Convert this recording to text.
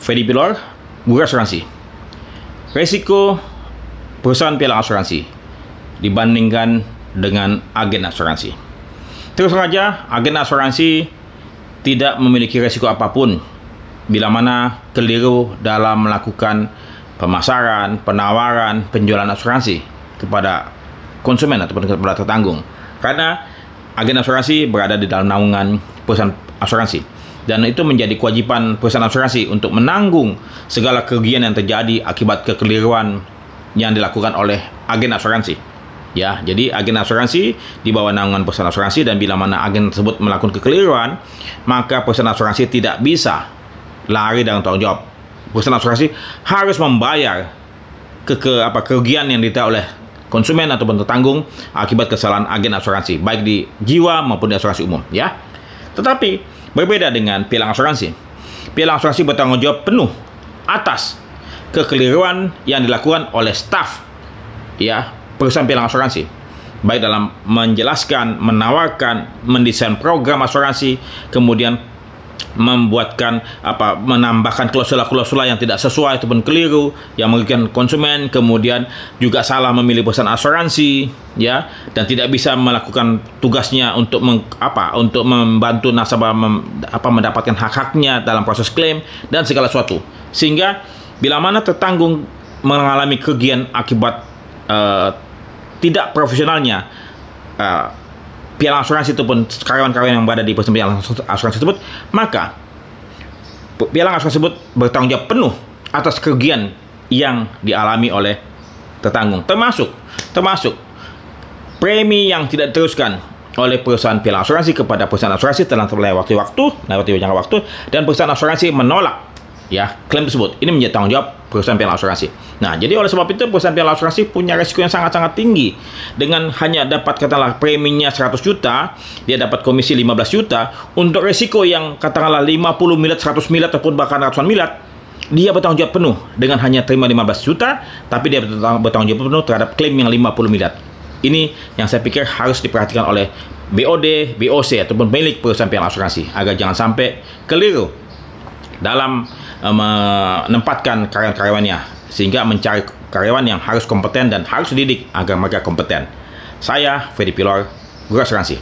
Fedi Pilor, Guru Asuransi. Resiko perusahaan pialang asuransi dibandingkan dengan agen asuransi. Terus saja, agen asuransi tidak memiliki resiko apapun bila mana keliru dalam melakukan pemasaran, penawaran, penjualan asuransi kepada konsumen ataupun kepada tertanggung. Karena agen asuransi berada di dalam naungan perusahaan asuransi. Dan itu menjadi kewajiban perusahaan asuransi untuk menanggung segala kerugian yang terjadi akibat kekeliruan yang dilakukan oleh agen asuransi. Ya, jadi agen asuransi di bawah naungan perusahaan asuransi, dan bila mana agen tersebut melakukan kekeliruan, maka perusahaan asuransi tidak bisa lari dari tanggung jawab. Perusahaan asuransi harus membayar kerugian yang diterima oleh konsumen ataupun tertanggung akibat kesalahan agen asuransi, baik di jiwa maupun di asuransi umum. Ya, tetapi berbeda dengan pialang asuransi. Pialang asuransi bertanggung jawab penuh atas kekeliruan yang dilakukan oleh staf perusahaan pialang asuransi, baik dalam menjelaskan, menawarkan, mendesain program asuransi, kemudian menambahkan klausula-klausula yang tidak sesuai ataupun keliru yang merugikan konsumen, kemudian juga salah memilih perusahaan asuransi, dan tidak bisa melakukan tugasnya untuk membantu nasabah mendapatkan hak-haknya dalam proses klaim dan segala sesuatu. Sehingga bila mana tertanggung mengalami kerugian akibat tidak profesionalnya pialang asuransi ataupun karyawan-karyawan yang berada di perusahaan pialang asuransi tersebut, maka pialang asuransi tersebut bertanggung jawab penuh atas kerugian yang dialami oleh tertanggung, termasuk premi yang tidak diteruskan oleh perusahaan pialang asuransi kepada perusahaan asuransi telah melewati jangka waktu, dan perusahaan asuransi menolak klaim tersebut. Ini menjadi tanggung jawab perusahaan pialang asuransi. Nah, jadi oleh sebab itu perusahaan pialang asuransi punya resiko yang sangat-sangat tinggi. Dengan hanya dapat katakanlah preminya 100 juta, dia dapat komisi 15 juta. Untuk resiko yang katakanlah 50 miliar, 100 miliar ataupun bahkan ratusan miliar, dia bertanggung jawab penuh dengan hanya terima 15 juta, tapi dia bertanggung jawab penuh terhadap klaim yang 50 miliar. Ini yang saya pikir harus diperhatikan oleh BOD, BOC ataupun pemilik perusahaan pialang asuransi, agar jangan sampai keliru dalam menempatkan karyawan-karyawannya, sehingga mencari karyawan yang harus kompeten dan harus dididik agar mereka kompeten. Saya Fedi Pilor, Guru Asuransi.